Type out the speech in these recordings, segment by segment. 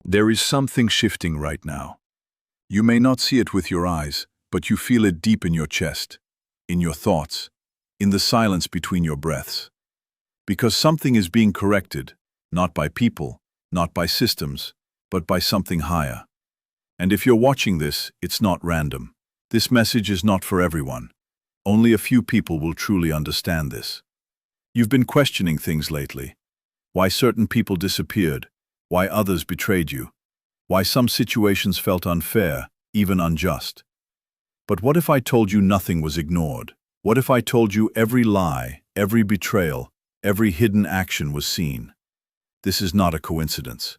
There is something shifting right now. You may not see it with your eyes, but you feel it deep in your chest, in your thoughts, in the silence between your breaths. Because something is being corrected, not by people, not by systems, but by something higher. And if you're watching this, it's not random. This message is not for everyone. Only a few people will truly understand this. You've been questioning things lately. Why certain people disappeared, why others betrayed you, why some situations felt unfair, even unjust. But what if I told you nothing was ignored? What if I told you every lie, every betrayal, every hidden action was seen? This is not a coincidence.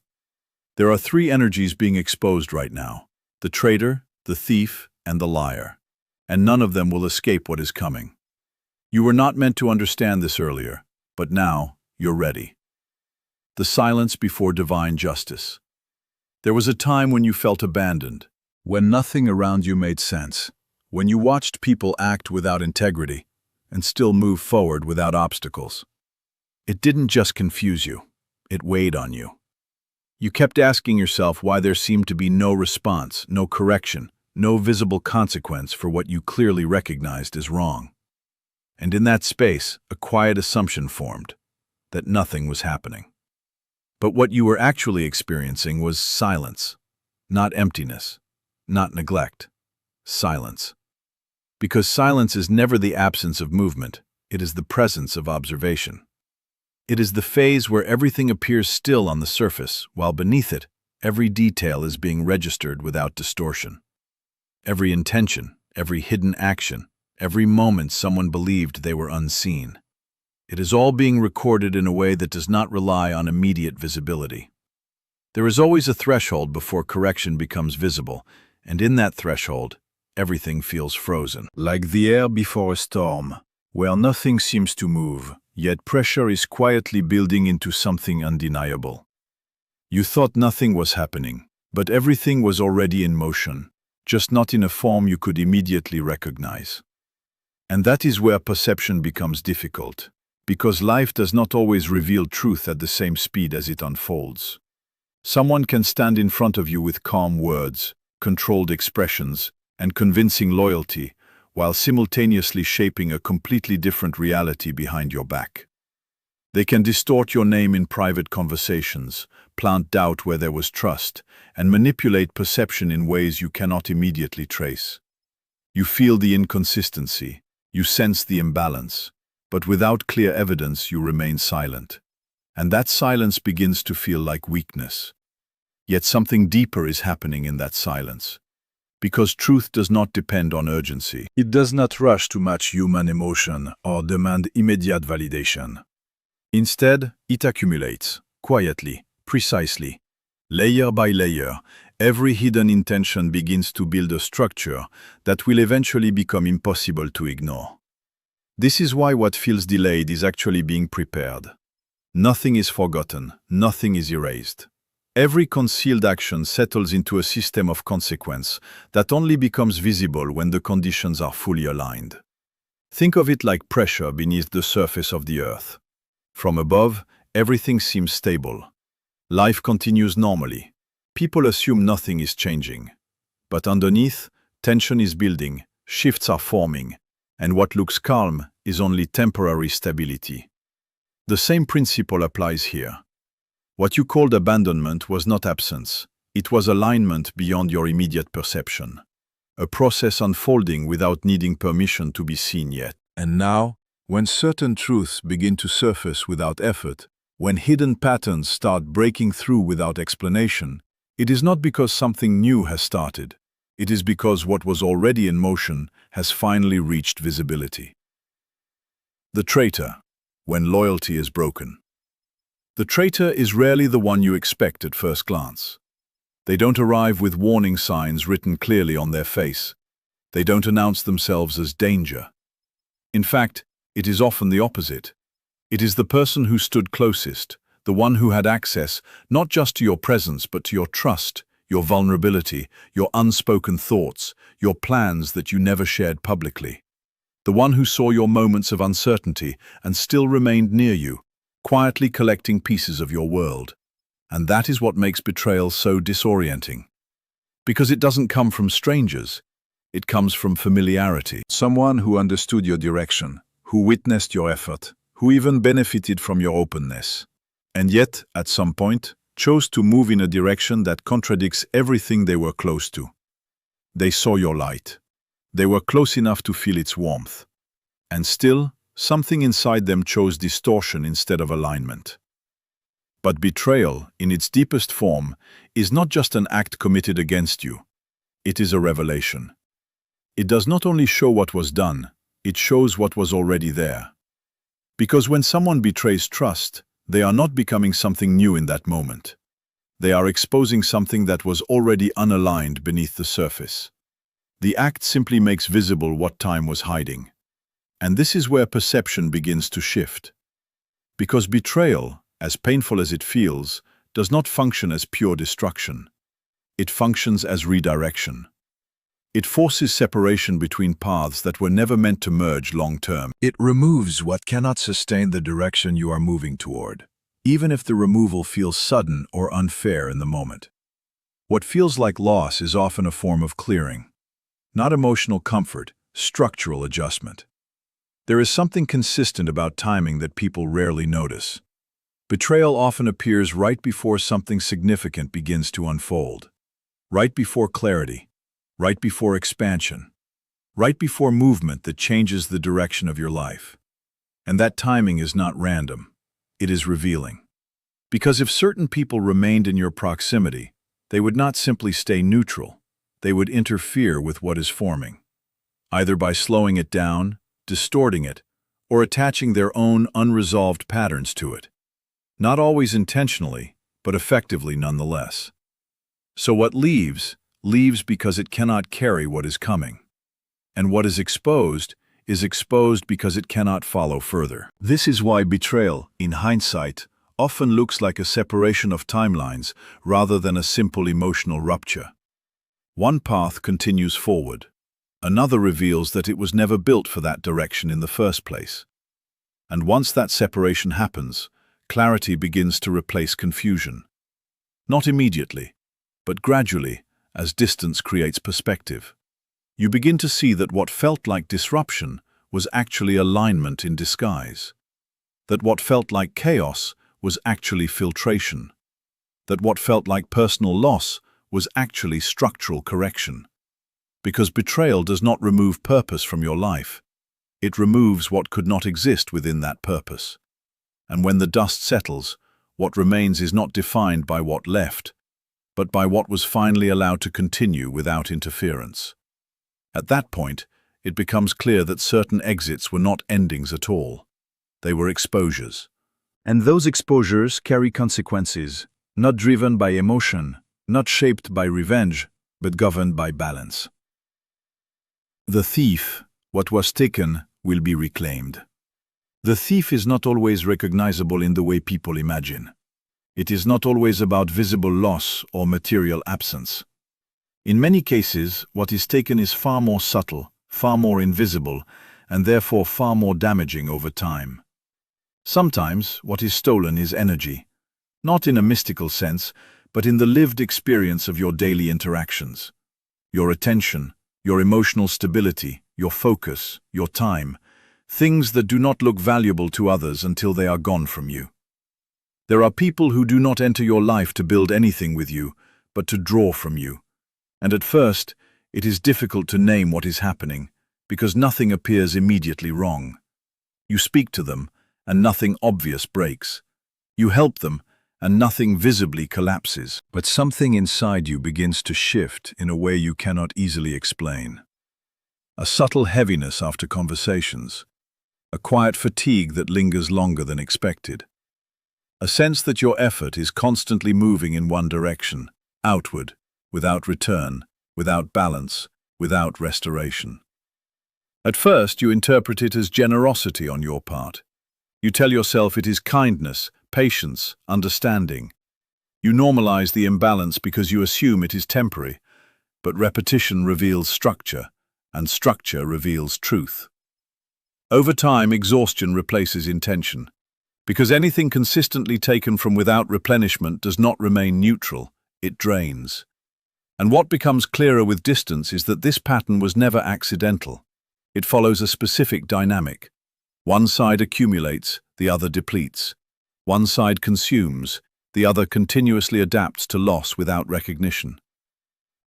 There are three energies being exposed right now: the traitor, the thief, and the liar. And none of them will escape what is coming. You were not meant to understand this earlier, but now you're ready. The silence before divine justice. There was a time when you felt abandoned, when nothing around you made sense, when you watched people act without integrity and still move forward without obstacles. It didn't just confuse you, it weighed on you. You kept asking yourself why there seemed to be no response, no correction, no visible consequence for what you clearly recognized as wrong. And in that space, a quiet assumption formed, that nothing was happening. But what you were actually experiencing was silence, not emptiness, not neglect, silence. Because silence is never the absence of movement, it is the presence of observation. It is the phase where everything appears still on the surface, while beneath it, every detail is being registered without distortion. Every intention, every hidden action, every moment someone believed they were unseen. It is all being recorded in a way that does not rely on immediate visibility. There is always a threshold before correction becomes visible, and in that threshold, everything feels frozen. Like the air before a storm, where nothing seems to move, yet pressure is quietly building into something undeniable. You thought nothing was happening, but everything was already in motion, just not in a form you could immediately recognize. And that is where perception becomes difficult, because life does not always reveal truth at the same speed as it unfolds. Someone can stand in front of you with calm words, controlled expressions, and convincing loyalty, while simultaneously shaping a completely different reality behind your back. They can distort your name in private conversations, plant doubt where there was trust, and manipulate perception in ways you cannot immediately trace. You feel the inconsistency, you sense the imbalance, but without clear evidence you remain silent. And that silence begins to feel like weakness. Yet something deeper is happening in that silence. Because truth does not depend on urgency. It does not rush to match human emotion or demand immediate validation. Instead, it accumulates, quietly, precisely. Layer by layer, every hidden intention begins to build a structure that will eventually become impossible to ignore. This is why what feels delayed is actually being prepared. Nothing is forgotten, nothing is erased. Every concealed action settles into a system of consequence that only becomes visible when the conditions are fully aligned. Think of it like pressure beneath the surface of the earth. From above, everything seems stable. Life continues normally. People assume nothing is changing. But underneath, tension is building, shifts are forming, and what looks calm is only temporary stability. The same principle applies here. What you called abandonment was not absence, it was alignment beyond your immediate perception. A process unfolding without needing permission to be seen yet. And now, when certain truths begin to surface without effort, when hidden patterns start breaking through without explanation, it is not because something new has started. It is because what was already in motion has finally reached visibility. The traitor, when loyalty is broken. The traitor is rarely the one you expect at first glance. They don't arrive with warning signs written clearly on their face. They don't announce themselves as danger. In fact, it is often the opposite. It is the person who stood closest, the one who had access not just to your presence but to your trust, your vulnerability, your unspoken thoughts, your plans that you never shared publicly. The one who saw your moments of uncertainty and still remained near you, quietly collecting pieces of your world. And that is what makes betrayal so disorienting. Because it doesn't come from strangers, it comes from familiarity. Someone who understood your direction, who witnessed your effort, who even benefited from your openness. And yet, at some point, chose to move in a direction that contradicts everything they were close to. They saw your light. They were close enough to feel its warmth. And still, something inside them chose distortion instead of alignment. But betrayal, in its deepest form, is not just an act committed against you. It is a revelation. It does not only show what was done, it shows what was already there. Because when someone betrays trust, they are not becoming something new in that moment. They are exposing something that was already unaligned beneath the surface. The act simply makes visible what time was hiding. And this is where perception begins to shift. Because betrayal, as painful as it feels, does not function as pure destruction. It functions as redirection. It forces separation between paths that were never meant to merge long-term. It removes what cannot sustain the direction you are moving toward, even if the removal feels sudden or unfair in the moment. What feels like loss is often a form of clearing. Not emotional comfort, structural adjustment. There is something consistent about timing that people rarely notice. Betrayal often appears right before something significant begins to unfold. Right before clarity. Right before expansion. Right before movement that changes the direction of your life. And that timing is not random. It is revealing. Because if certain people remained in your proximity, they would not simply stay neutral. They would interfere with what is forming. Either by slowing it down, distorting it, or attaching their own unresolved patterns to it. Not always intentionally, but effectively nonetheless. So what leaves because it cannot carry what is coming. And what is exposed because it cannot follow further. This is why betrayal, in hindsight, often looks like a separation of timelines rather than a simple emotional rupture. One path continues forward. Another reveals that it was never built for that direction in the first place. And once that separation happens, clarity begins to replace confusion. Not immediately, but gradually, as distance creates perspective. You begin to see that what felt like disruption was actually alignment in disguise. That what felt like chaos was actually filtration. That what felt like personal loss was actually structural correction. Because betrayal does not remove purpose from your life. It removes what could not exist within that purpose. And when the dust settles, what remains is not defined by what left, but by what was finally allowed to continue without interference. At that point, it becomes clear that certain exits were not endings at all. They were exposures. And those exposures carry consequences, not driven by emotion, not shaped by revenge, but governed by balance. The thief, what was taken, will be reclaimed. The thief is not always recognizable in the way people imagine. It is not always about visible loss or material absence. In many cases, what is taken is far more subtle, far more invisible, and therefore far more damaging over time. Sometimes, what is stolen is energy, not in a mystical sense, but in the lived experience of your daily interactions. Your attention, your emotional stability, your focus, your time, things that do not look valuable to others until they are gone from you. There are people who do not enter your life to build anything with you, but to draw from you. And at first, it is difficult to name what is happening, because nothing appears immediately wrong. You speak to them, and nothing obvious breaks. You help them, and nothing visibly collapses. But something inside you begins to shift in a way you cannot easily explain. A subtle heaviness after conversations. A quiet fatigue that lingers longer than expected. A sense that your effort is constantly moving in one direction, outward, without return, without balance, without restoration. At first, you interpret it as generosity on your part. You tell yourself it is kindness, patience, understanding. You normalize the imbalance because you assume it is temporary, but repetition reveals structure, and structure reveals truth. Over time, exhaustion replaces intention. Because anything consistently taken from without replenishment does not remain neutral, it drains. And what becomes clearer with distance is that this pattern was never accidental. It follows a specific dynamic. One side accumulates, the other depletes. One side consumes, the other continuously adapts to loss without recognition.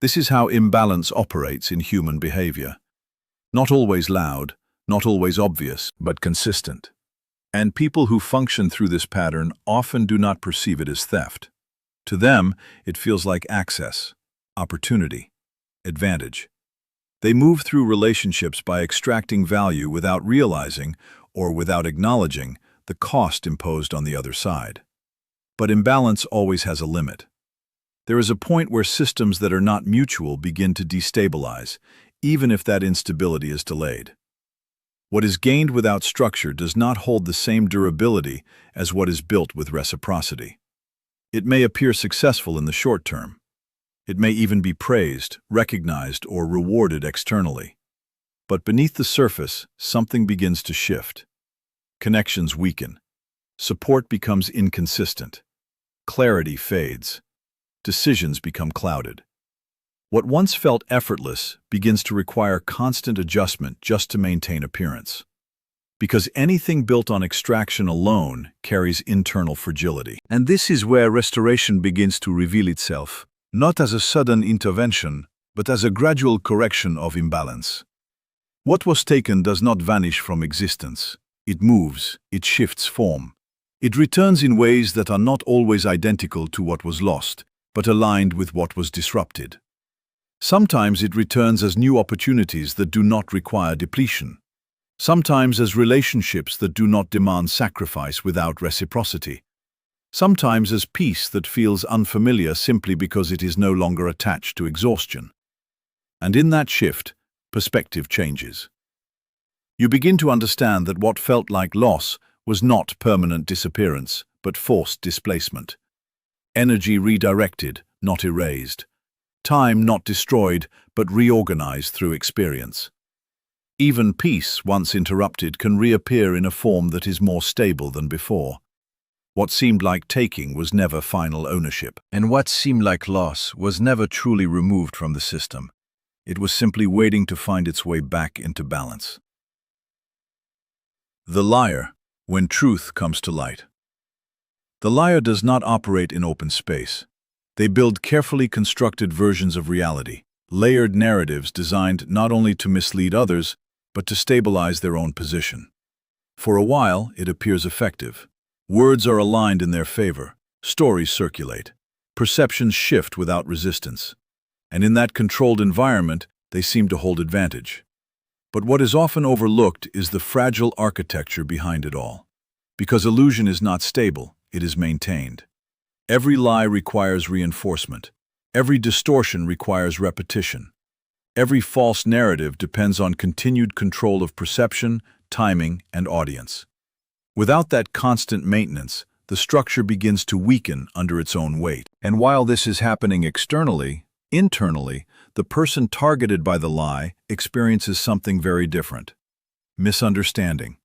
This is how imbalance operates in human behavior. Not always loud, not always obvious, but consistent. And people who function through this pattern often do not perceive it as theft. To them, it feels like access, opportunity, advantage. They move through relationships by extracting value without realizing, or without acknowledging, the cost imposed on the other side. But imbalance always has a limit. There is a point where systems that are not mutual begin to destabilize, even if that instability is delayed. What is gained without structure does not hold the same durability as what is built with reciprocity. It may appear successful in the short term. It may even be praised, recognized, or rewarded externally. But beneath the surface, something begins to shift. Connections weaken. Support becomes inconsistent. Clarity fades. Decisions become clouded. What once felt effortless begins to require constant adjustment just to maintain appearance. Because anything built on extraction alone carries internal fragility. And this is where restoration begins to reveal itself, not as a sudden intervention, but as a gradual correction of imbalance. What was taken does not vanish from existence. It moves, it shifts form. It returns in ways that are not always identical to what was lost, but aligned with what was disrupted. Sometimes it returns as new opportunities that do not require depletion. Sometimes as relationships that do not demand sacrifice without reciprocity. Sometimes as peace that feels unfamiliar simply because it is no longer attached to exhaustion. And in that shift, perspective changes. You begin to understand that what felt like loss was not permanent disappearance, but forced displacement. Energy redirected, not erased. Time not destroyed, but reorganized through experience. Even peace, once interrupted, can reappear in a form that is more stable than before. What seemed like taking was never final ownership. And what seemed like loss was never truly removed from the system. It was simply waiting to find its way back into balance. The liar, when truth comes to light. The liar does not operate in open space. They build carefully constructed versions of reality, layered narratives designed not only to mislead others, but to stabilize their own position. For a while, it appears effective. Words are aligned in their favor, stories circulate, perceptions shift without resistance. And in that controlled environment, they seem to hold advantage. But what is often overlooked is the fragile architecture behind it all. Because illusion is not stable, it is maintained. Every lie requires reinforcement. Every distortion requires repetition. Every false narrative depends on continued control of perception, timing, and audience. Without that constant maintenance, the structure begins to weaken under its own weight. And while this is happening externally, internally, the person targeted by the lie experiences something very different. Misunderstanding.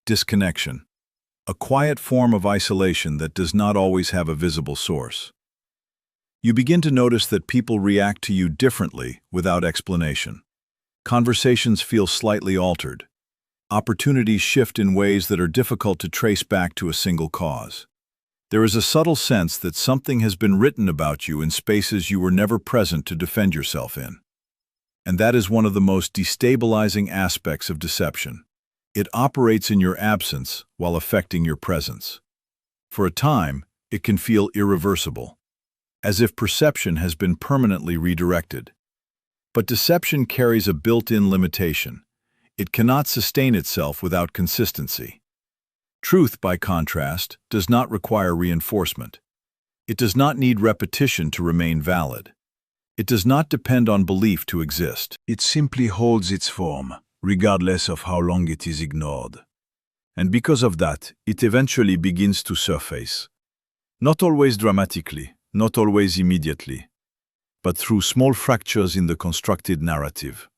Disconnection. A quiet form of isolation that does not always have a visible source. You begin to notice that people react to you differently without explanation. Conversations feel slightly altered. Opportunities shift in ways that are difficult to trace back to a single cause. There is a subtle sense that something has been written about you in spaces you were never present to defend yourself in. And that is one of the most destabilizing aspects of deception. It operates in your absence while affecting your presence. For a time, it can feel irreversible, as if perception has been permanently redirected. But deception carries a built-in limitation. It cannot sustain itself without consistency. Truth, by contrast, does not require reinforcement. It does not need repetition to remain valid. It does not depend on belief to exist. It simply holds its form, regardless of how long it is ignored. And because of that, it eventually begins to surface. Not always dramatically, not always immediately, but through small fractures in the constructed narrative.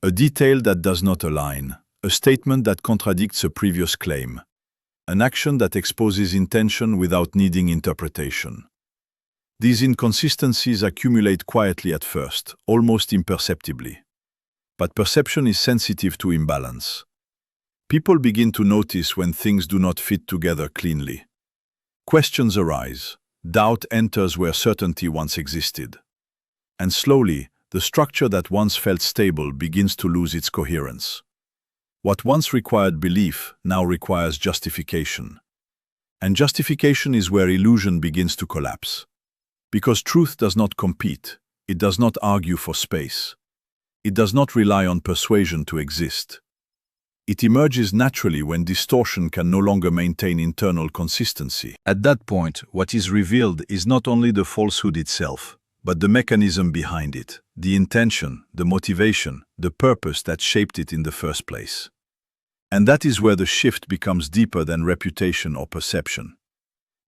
A detail that does not align, a statement that contradicts a previous claim, an action that exposes intention without needing interpretation. These inconsistencies accumulate quietly at first, almost imperceptibly. But perception is sensitive to imbalance. People begin to notice when things do not fit together cleanly. Questions arise. Doubt enters where certainty once existed. And slowly, the structure that once felt stable begins to lose its coherence. What once required belief now requires justification. And justification is where illusion begins to collapse. Because truth does not compete, it does not argue for space. It does not rely on persuasion to exist. It emerges naturally when distortion can no longer maintain internal consistency. At that point, what is revealed is not only the falsehood itself, but the mechanism behind it, the intention, the motivation, the purpose that shaped it in the first place. And that is where the shift becomes deeper than reputation or perception.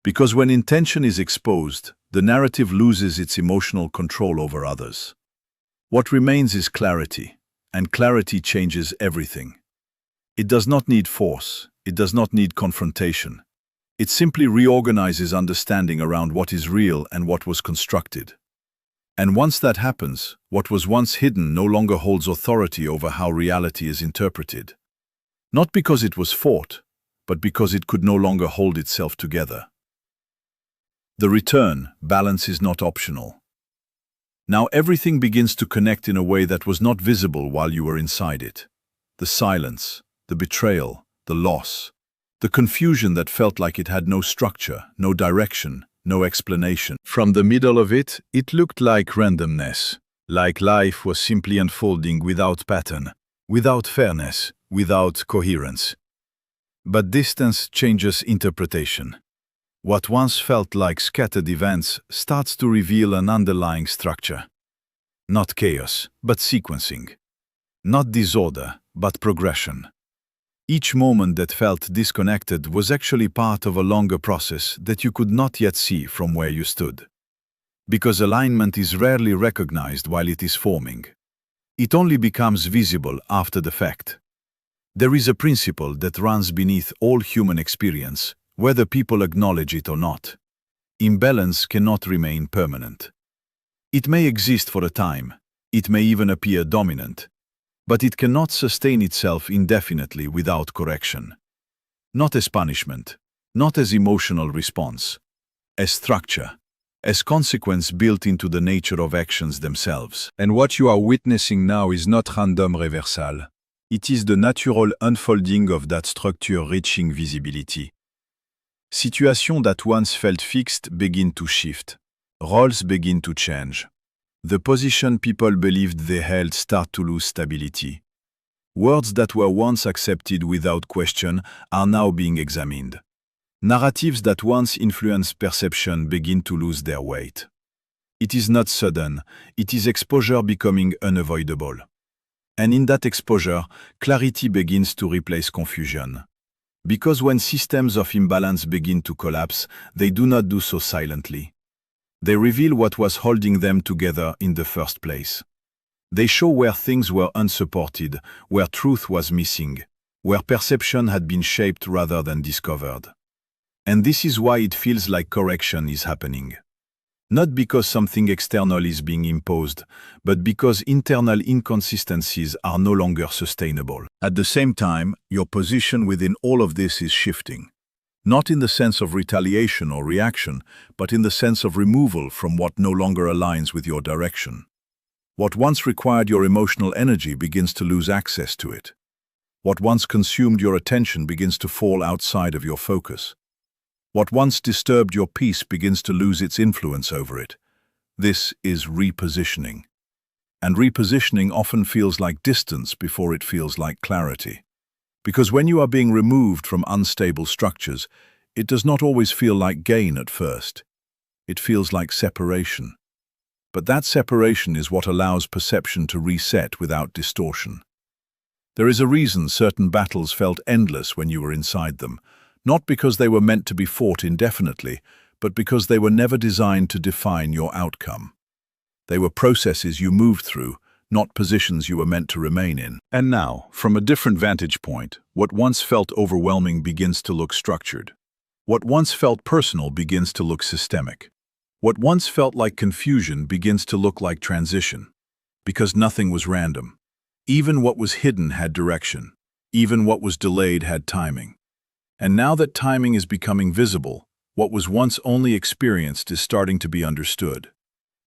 Because when intention is exposed, the narrative loses its emotional control over others. What remains is clarity, and clarity changes everything. It does not need force, it does not need confrontation. It simply reorganizes understanding around what is real and what was constructed. And once that happens, what was once hidden no longer holds authority over how reality is interpreted. Not because it was fought, but because it could no longer hold itself together. The return, balance is not optional. Now everything begins to connect in a way that was not visible while you were inside it. The silence, the betrayal, the loss, the confusion that felt like it had no structure, no direction, no explanation. From the middle of it, it looked like randomness, like life was simply unfolding without pattern, without fairness, without coherence. But distance changes interpretation. What once felt like scattered events starts to reveal an underlying structure. Not chaos, but sequencing. Not disorder, but progression. Each moment that felt disconnected was actually part of a longer process that you could not yet see from where you stood. Because alignment is rarely recognized while it is forming. It only becomes visible after the fact. There is a principle that runs beneath all human experience, whether people acknowledge it or not. Imbalance cannot remain permanent. It may exist for a time, it may even appear dominant, but it cannot sustain itself indefinitely without correction. Not as punishment, not as emotional response, as structure, as consequence built into the nature of actions themselves. And what you are witnessing now is not random reversal. It is the natural unfolding of that structure reaching visibility. Situations that once felt fixed begin to shift. Roles begin to change. The position people believed they held start to lose stability. Words that were once accepted without question are now being examined. Narratives that once influenced perception begin to lose their weight. It is not sudden, it is exposure becoming unavoidable. And in that exposure, clarity begins to replace confusion. Because when systems of imbalance begin to collapse, they do not do so silently. They reveal what was holding them together in the first place. They show where things were unsupported, where truth was missing, where perception had been shaped rather than discovered. And this is why it feels like correction is happening. Not because something external is being imposed, but because internal inconsistencies are no longer sustainable. At the same time, your position within all of this is shifting. Not in the sense of retaliation or reaction, but in the sense of removal from what no longer aligns with your direction. What once required your emotional energy begins to lose access to it. What once consumed your attention begins to fall outside of your focus. What once disturbed your peace begins to lose its influence over it. This is repositioning. And repositioning often feels like distance before it feels like clarity. Because when you are being removed from unstable structures, it does not always feel like gain at first. It feels like separation. But that separation is what allows perception to reset without distortion. There is a reason certain battles felt endless when you were inside them, not because they were meant to be fought indefinitely, but because they were never designed to define your outcome. They were processes you moved through, not positions you were meant to remain in. And now, from a different vantage point, what once felt overwhelming begins to look structured. What once felt personal begins to look systemic. What once felt like confusion begins to look like transition. Because nothing was random. Even what was hidden had direction. Even what was delayed had timing. And now that timing is becoming visible, what was once only experienced is starting to be understood.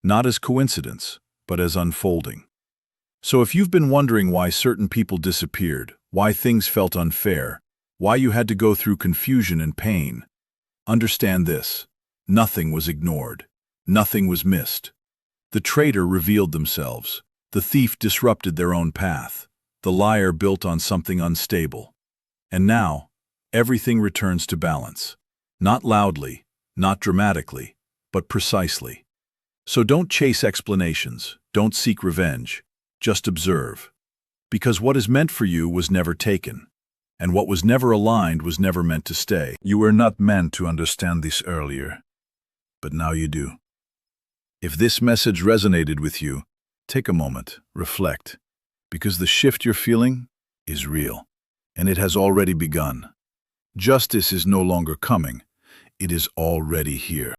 Not as coincidence, but as unfolding. So if you've been wondering why certain people disappeared, why things felt unfair, why you had to go through confusion and pain, understand this: nothing was ignored. Nothing was missed. The traitor revealed themselves. The thief disrupted their own path. The liar built on something unstable. And now, everything returns to balance. Not loudly, not dramatically, but precisely. So don't chase explanations, don't seek revenge, just observe. Because what is meant for you was never taken. And what was never aligned was never meant to stay. You were not meant to understand this earlier, but now you do. If this message resonated with you, take a moment, reflect, because the shift you're feeling is real, and it has already begun. Justice is no longer coming, it is already here.